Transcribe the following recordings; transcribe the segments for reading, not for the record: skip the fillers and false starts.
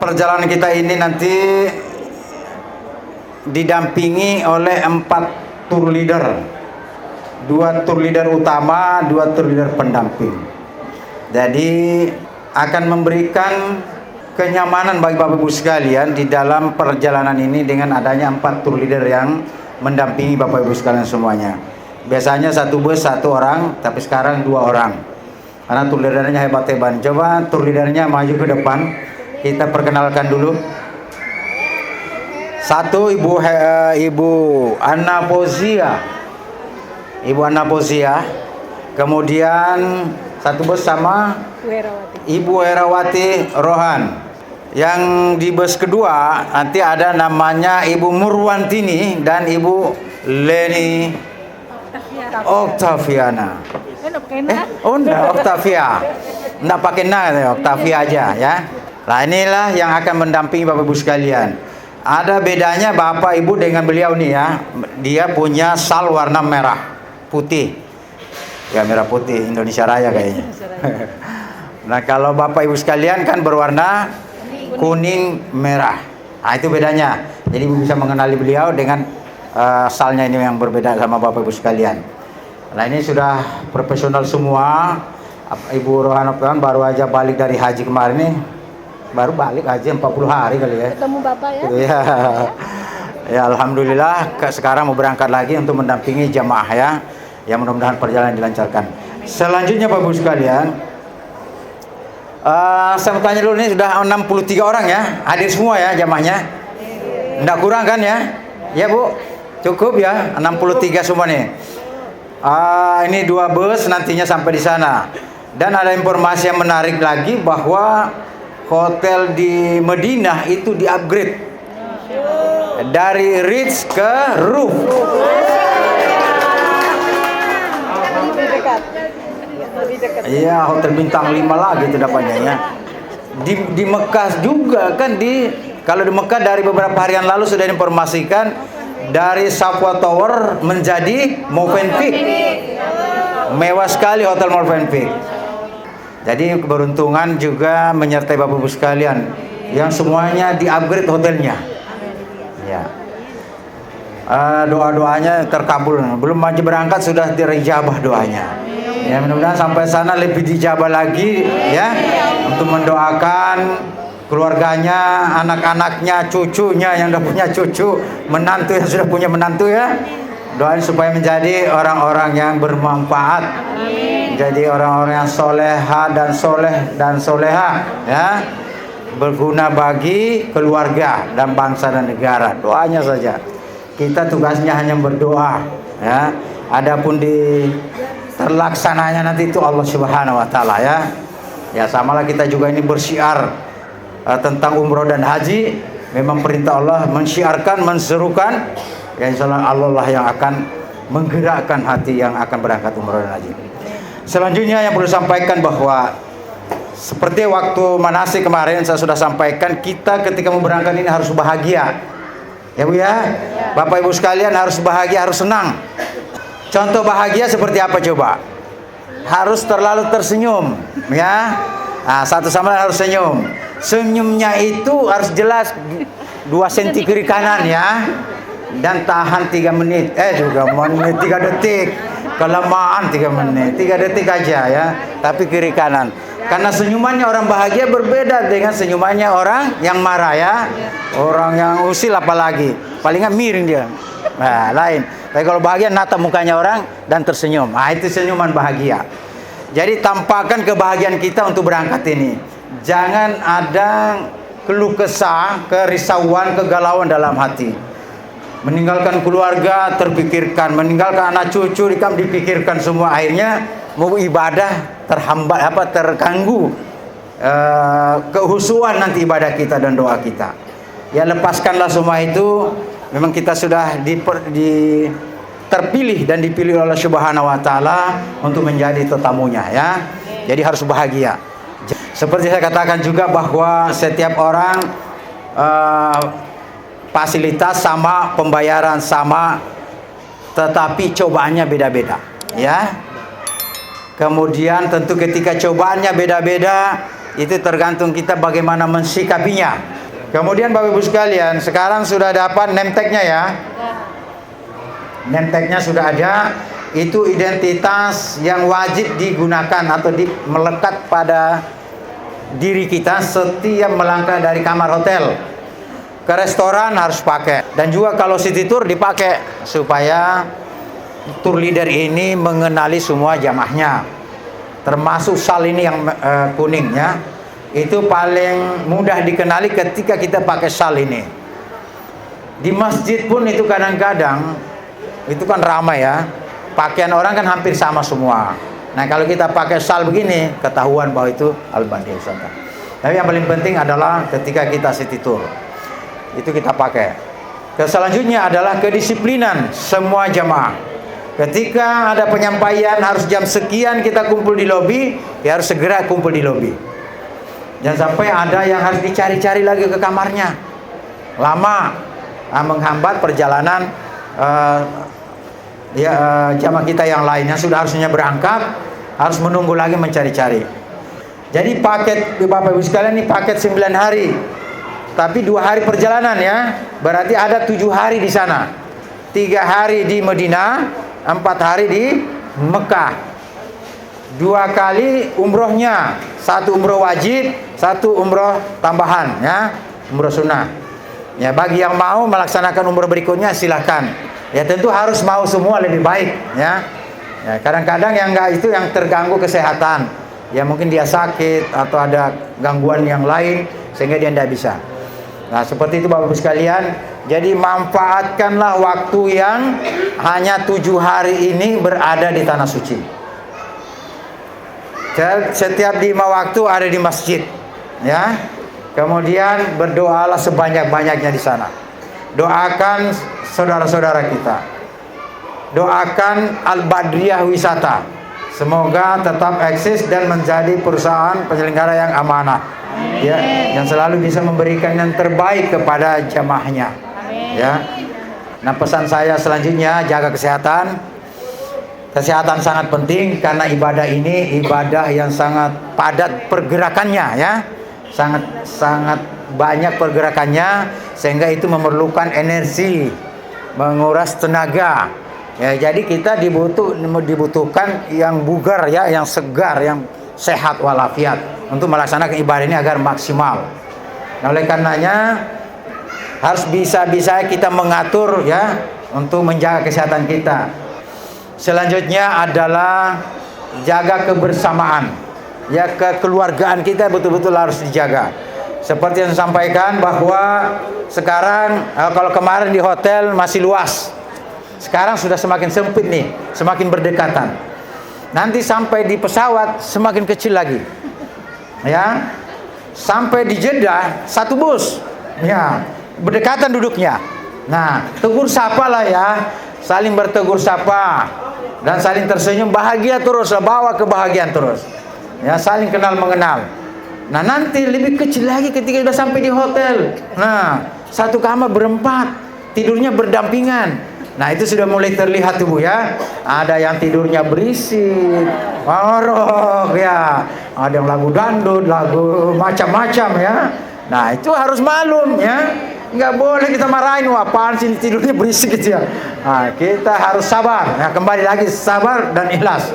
perjalanan kita ini nanti didampingi oleh 4 tour leader, 2 tour leader utama, 2 tour leader pendamping. Jadi akan memberikan kenyamanan bagi Bapak Ibu sekalian di dalam perjalanan ini dengan adanya 4 tour leader yang mendampingi Bapak Ibu sekalian semuanya. Biasanya 1 bus 1 orang, tapi sekarang 2 orang. Karena tour leadernya hebat-hebat. Coba tour leadernya maju ke depan. Kita perkenalkan dulu. 1 Ibu Anna Pozia. Ibu Anna Pozia. Kemudian 1 bus sama Ibu Herawati Rohan. Yang di bus kedua nanti ada namanya Ibu Murwantini dan Ibu Leni Oktaviana. Enggak, Octavia. Enggak pakai na, Octavia aja ya. Nah, inilah yang akan mendampingi Bapak Ibu sekalian. Ada bedanya Bapak Ibu dengan beliau nih ya. Dia punya sal warna merah putih. Ya, merah putih Indonesia Raya kayaknya. Nah, kalau Bapak Ibu sekalian kan berwarna kuning merah. Nah, itu bedanya. Jadi Ibu bisa mengenali beliau dengan salnya ini yang berbeda sama Bapak Ibu sekalian. Nah, ini sudah profesional semua. Ibu Rohana baru aja balik dari haji kemarin nih. Baru balik haji 40 hari kali ya. Ketemu Bapak ya? Gitu ya. Ya, alhamdulillah sekarang mau berangkat lagi untuk mendampingi jamaah ya. Ya, mudah-mudahan perjalanan dilancarkan. Selanjutnya Bapak Ibu sekalian, saya mau tanya dulu, nih sudah 63 orang ya, hadir semua ya jamaahnya. Enggak kurang kan ya? Ya Bu, cukup ya, 63 semua nih. Ini 2 bus nantinya sampai di sana. Dan ada informasi yang menarik lagi bahwa hotel di Madinah itu di-upgrade dari Ritz ke Roof. Iya, hotel bintang 5 lagi itu dapatnya ya. Di Mekah juga kan kalau di Mekah dari beberapa hari yang lalu sudah diinformasikan dari Safwa Tower menjadi Movenpick. Mewah sekali hotel Movenpick. Jadi keberuntungan juga menyertai Bapak Ibu sekalian yang semuanya di-upgrade hotelnya. Ya. Doa-doanya terkabul. Belum maju berangkat sudah dirijabah doanya. Ya, mudah-mudahan sampai sana lebih dijabah lagi ya, untuk mendoakan keluarganya, anak-anaknya, cucunya yang sudah punya cucu, menantu yang sudah punya menantu ya. Doain supaya menjadi orang-orang yang bermanfaat. Jadi orang-orang yang soleha dan soleh dan soleha ya, berguna bagi keluarga dan bangsa dan negara. Doanya saja. Kita tugasnya hanya berdoa ya. Adapun di terlaksananya nanti itu Allah Subhanahu wa taala ya. Ya, samalah kita juga ini bersyiar tentang umroh dan haji. Memang perintah Allah mensyiarkan, menserukan. Ya, insyaallah Allah lah yang akan menggerakkan hati yang akan berangkat umroh dan haji. Selanjutnya yang perlu sampaikan bahwa seperti waktu manasik kemarin saya sudah sampaikan, kita ketika mau berangkat ini harus bahagia. Ya Bu ya. Bapak Ibu sekalian harus bahagia, harus senang. Contoh bahagia seperti apa coba? Harus terlalu tersenyum, ya. Nah, satu sama lain harus senyum. Senyumnya itu harus jelas 2 senti kiri kanan ya. Dan tahan 3 menit. Juga menit 3 detik. Kelamaan 3 menit. 3 detik aja ya. Tapi kiri kanan. Karena senyumannya orang bahagia berbeda dengan senyumannya orang yang marah ya. Orang yang usil apalagi. Palingan miring dia. Nah, lain. Tapi kalau bahagia natap mukanya orang dan tersenyum. Nah, itu senyuman bahagia. Jadi tampakkan kebahagiaan kita untuk berangkat ini. Jangan ada keluh kesah, kerisauan, kegalauan dalam hati. Meninggalkan keluarga terpikirkan, meninggalkan anak cucu dipikirkan semua, akhirnya mau ibadah terhambat terganggu kehusuan nanti ibadah kita dan doa kita. Ya, lepaskanlah semua itu. Memang kita sudah terpilih dan dipilih oleh Subhanahu wa taala untuk menjadi tetamunya ya. Jadi harus bahagia. Seperti saya katakan juga bahwa setiap orang fasilitas sama, pembayaran sama, tetapi cobaannya beda-beda ya. Kemudian tentu ketika cobaannya beda-beda, itu tergantung kita bagaimana mensikapinya. Kemudian Bapak Ibu sekalian, sekarang sudah dapat name tag-nya ya. Name tag-nya sudah ada. Itu identitas yang wajib digunakan atau melekat pada diri kita setiap melangkah dari kamar hotel ke restoran harus pakai. Dan juga kalau city tour dipakai supaya tour leader ini mengenali semua jamaahnya. Termasuk sal ini yang kuning ya. Itu paling mudah dikenali ketika kita pakai sal ini. Di masjid pun itu kadang-kadang itu kan ramai ya. Pakaian orang kan hampir sama semua. Nah kalau kita pakai sal begini, ketahuan bahwa itu Al-Badi Ustaz. Tapi yang paling penting adalah ketika kita city tour, itu kita pakai. Selanjutnya adalah kedisiplinan semua jamaah. Ketika ada penyampaian harus jam sekian kita kumpul di lobi, ya harus segera kumpul di lobi. Jangan sampai ada yang harus dicari-cari lagi ke kamarnya. Lama, menghambat perjalanan jamaah kita yang lainnya sudah harusnya berangkat, harus menunggu lagi mencari-cari. Jadi paket Bapak Ibu sekalian ini paket 9 hari. Tapi 2 hari perjalanan ya. Berarti ada 7 hari di sana. 3 hari di Madinah, 4 hari di Mekah. 2 kali umrohnya, 1 umroh wajib, 1 umroh tambahan ya, umroh sunnah. Ya bagi yang mau melaksanakan umroh berikutnya silakan. Ya tentu harus mau semua lebih baik ya. Ya kadang-kadang yang enggak itu yang terganggu kesehatan. Ya mungkin dia sakit atau ada gangguan yang lain sehingga dia tidak bisa. Nah seperti itu Bapak Ibu sekalian. Jadi manfaatkanlah waktu yang hanya 7 hari ini berada di tanah suci. Setiap 5 waktu ada di masjid ya. Kemudian berdoalah sebanyak-banyaknya di sana. Doakan saudara-saudara kita. Doakan Al-Badriyah Wisata. Semoga tetap eksis dan menjadi perusahaan penyelenggara yang amanah. Ya, yang selalu bisa memberikan yang terbaik kepada jamaahnya. Ya. Nah, pesan saya selanjutnya jaga kesehatan. Kesehatan sangat penting karena ibadah ini ibadah yang sangat padat pergerakannya ya. Sangat banyak pergerakannya sehingga itu memerlukan energi, menguras tenaga. Ya, jadi kita dibutuhkan yang bugar ya, yang segar, yang sehat walafiat untuk melaksanakan ibadah ini agar maksimal. Nah, oleh karenanya harus bisa-bisa kita mengatur ya untuk menjaga kesehatan kita. Selanjutnya adalah jaga kebersamaan. Ya kekeluargaan kita betul-betul harus dijaga. Seperti yang saya sampaikan bahwa sekarang kalau kemarin di hotel masih luas. Sekarang sudah semakin sempit nih, semakin berdekatan. Nanti sampai di pesawat semakin kecil lagi. Ya. Sampai di Jeddah 1 bus. Ya, berdekatan duduknya. Nah, tegur sapa lah ya. Saling bertegur sapa dan saling tersenyum, bahagia terus, bawa kebahagiaan terus. Ya, saling kenal mengenal. Nah, nanti lebih kecil lagi ketika sudah sampai di hotel. Nah, 1 kamar berempat, tidurnya berdampingan. Nah, itu sudah mulai terlihat tuh Bu ya. Ada yang tidurnya berisik, ngorok ya. Ada yang lagu dangdut, lagu macam-macam ya. Nah, itu harus maklum ya. Nggak boleh kita marahin, wah apaan sih tidurnya berisik gitu ya. Nah, kita harus sabar. Nah, kembali lagi sabar dan ikhlas.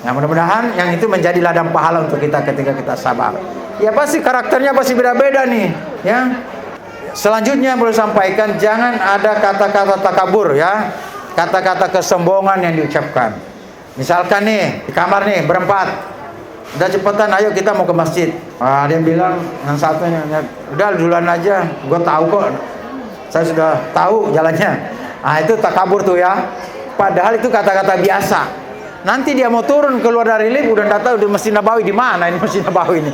Nah, mudah-mudahan yang itu menjadi ladang pahala untuk kita ketika kita sabar. Ya pasti karakternya pasti beda-beda nih, ya. Selanjutnya boleh sampaikan jangan ada kata-kata takabur ya. Kata-kata kesombongan yang diucapkan. Misalkan nih, di kamar nih berempat. Udah cepetan ayo kita mau ke masjid. Ah, dia bilang yang satunya, udah duluan aja, gue tahu kok. Saya sudah tahu jalannya. Ah, itu takabur tuh ya. Padahal itu kata-kata biasa. Nanti dia mau turun keluar dari lift udah enggak tahu di Masjid Nabawi di mana ini Masjid Nabawi ini.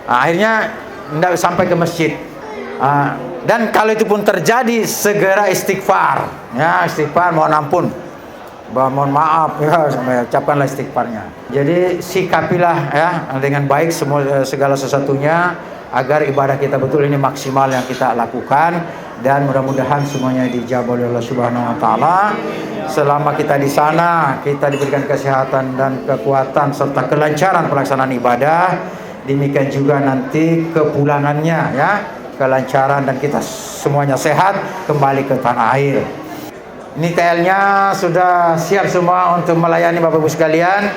Akhirnya enggak sampai ke masjid. Dan kalau itu pun terjadi segera istighfar. Ya, istighfar mohon ampun. Mohon maaf ya, sampai ucapkanlah istighfarnya. Jadi sikapilah ya dengan baik segala sesuatunya agar ibadah kita betul ini maksimal yang kita lakukan dan mudah-mudahan semuanya dijawab oleh Allah Subhanahu wa taala. Selama kita di sana, kita diberikan kesehatan dan kekuatan serta kelancaran pelaksanaan ibadah. Demikian juga nanti kepulangannya ya. kelancaran dan kita semuanya sehat kembali ke tanah air. Ini TL-nya sudah siap semua untuk melayani Bapak Ibu sekalian.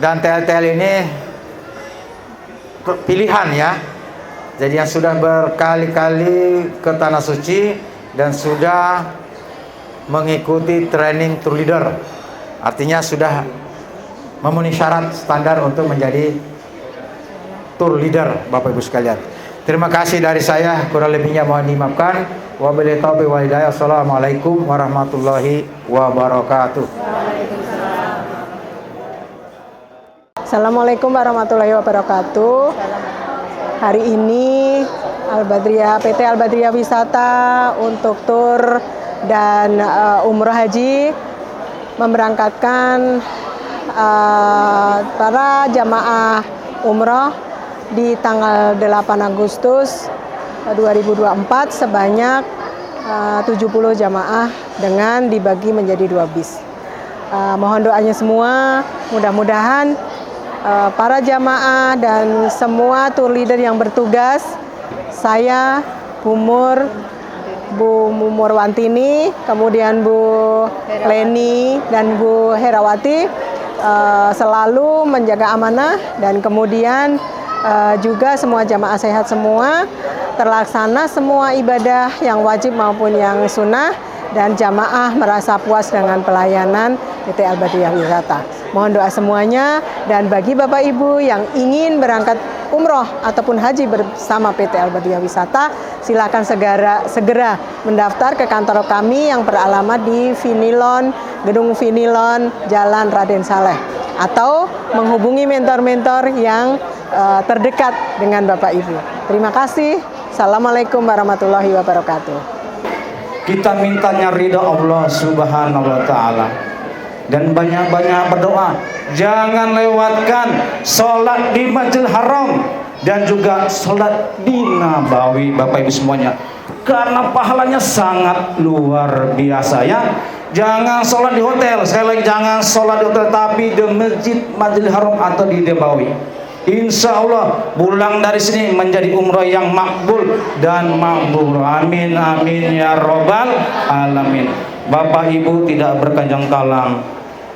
Dan TL-TL ini pilihan ya. Jadi yang sudah berkali-kali ke Tanah Suci dan sudah mengikuti training tour leader. Artinya sudah memenuhi syarat standar untuk menjadi tour leader Bapak Ibu sekalian. Terima kasih dari saya, kurang lebihnya mohon dimaafkan. Wabillahi taufiq wal hidayah. Assalamualaikum warahmatullahi wabarakatuh. Assalamualaikum warahmatullahi wabarakatuh. Hari ini PT Al-Badriyah Wisata untuk tur dan umroh haji memberangkatkan para jamaah umroh di tanggal 8 Agustus 2024 sebanyak 70 jamaah dengan dibagi menjadi 2 bis. Mohon doanya semua, mudah-mudahan para jamaah dan semua tour leader yang bertugas, saya, Bu Murwantini, kemudian Bu Leni dan Bu Herawati selalu menjaga amanah, dan kemudian juga semua jamaah sehat semua, terlaksana semua ibadah yang wajib maupun yang sunnah, dan jamaah merasa puas dengan pelayanan PT Al-Badriyah Wisata. Mohon doa semuanya, dan bagi Bapak Ibu yang ingin berangkat umroh ataupun haji bersama PT Al-Badriyah Wisata, silakan segera mendaftar ke kantor kami yang beralamat di Vinilon, Gedung Vinilon, Jalan Raden Saleh, atau menghubungi mentor-mentor yang terdekat dengan Bapak Ibu. Terima kasih. Assalamualaikum warahmatullahi wabarakatuh. Kita mintanya ridha Allah Subhanahu wa taala dan banyak-banyak berdoa. Jangan lewatkan sholat di Masjidil Haram dan juga sholat di Nabawi, Bapak Ibu semuanya, karena pahalanya sangat luar biasa ya. Jangan sholat di hotel, sekali lagi jangan sholat di hotel, tapi di Masjidil Haram atau di Nabawi. Insya Allah pulang dari sini menjadi umrah yang makbul dan makbul. Amin amin ya robbal alamin. Bapak Ibu tidak berkanjang kalam,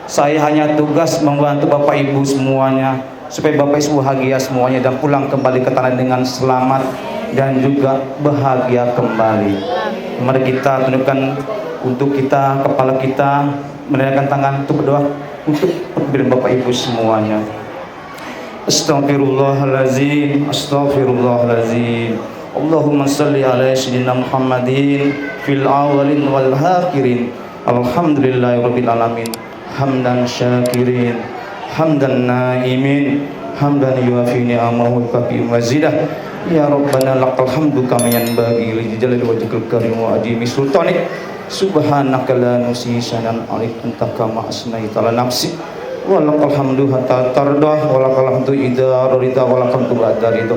saya hanya tugas membantu Bapak Ibu semuanya supaya Bapak Ibu bahagia semuanya dan pulang kembali ke tanah dengan selamat dan juga bahagia kembali. Mari kita tundukkan untuk kita, kepala kita, menundukkan tangan untuk berdoa untuk pemberian Bapak Ibu semuanya. Astaghfirullahalazim, astaghfirullahalazim. Allahumma salli ala sayyidina Muhammadin fil awalin wal akhirin. Alhamdulillahirabbil alamin. Hamdan syakirin, hamdan naimin, hamdan yuafi ni'amahu wa kafi mazidah. Ya Rabbana lakal hamdu kama yanbaghi li jalali wajhikal karim wa adimi sultanik. Subhanaka la nusi sanan alaikum kama asnaita ala nafsi. Walakal hamdu hatta tardah, walakal hamdu idza rida, walakal hamdu ba'da ridha.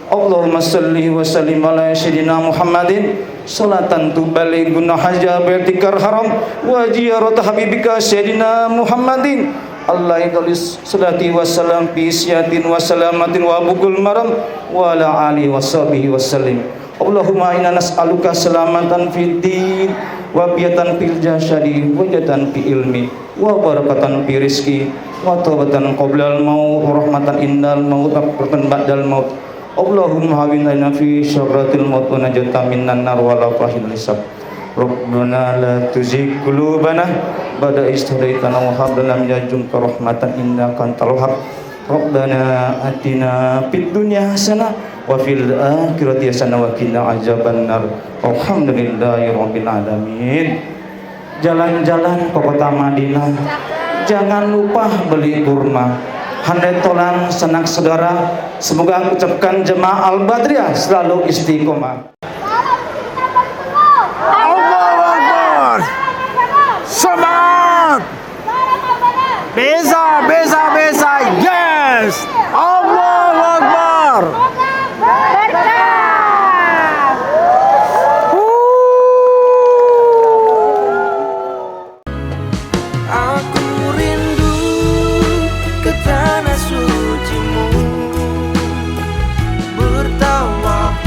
Allahumma salli wa sallim ala sayyidina Muhammadin salatan tubalighuna hajabatikar haram wa ziyarata habibika sayyidina Muhammadin. Allah ikalis salati wassalam fi siyatin wa salamatin wa bukul maram wa ala alihi wa sahbihi wasallim. Allahumma inna nas'aluka salamatan fid din wa biyatan fil jasadi wa jatan fi ilmi wa barakatan fi rizki wa taubatan qoblal maut wa rahmatan indal maut wa rahmatan ba'dal maut. Allahumma hawinna fi syaratil maut wa najata minan nar wa la fahil hisab. Rabbana la tuzigh qulubana ba'da idh hadaitana wa hab lana min ladunka rahmatan innaka antal wahhab. Rabbana atina fid dunya hasanah wa fil akhirati hasanah wa qina azabannar. Alhamdulillahirabbil alamin. Jalan-jalan ke kota Madinah, jangan lupa beli kurma. Handai tolan senang saudara, semoga ucapkan jemaah Al-Badriyah selalu istiqomah. Allahu Akbar. Semangat. Bisa, bisa, bisa. Yes. Allahu Akbar. Aku rindu ke tanah sucimu, bertawaf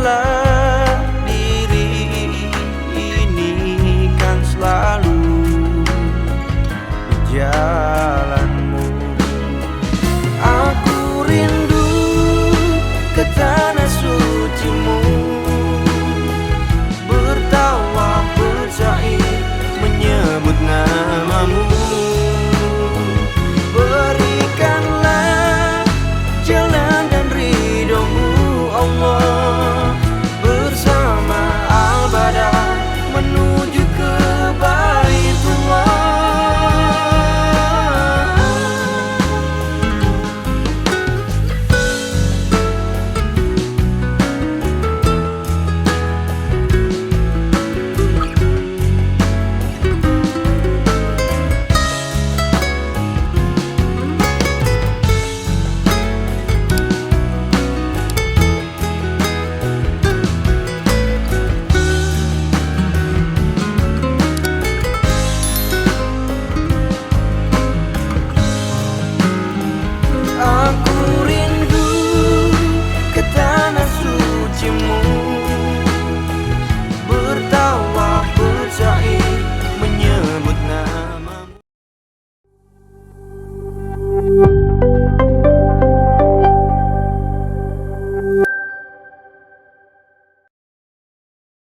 lagi.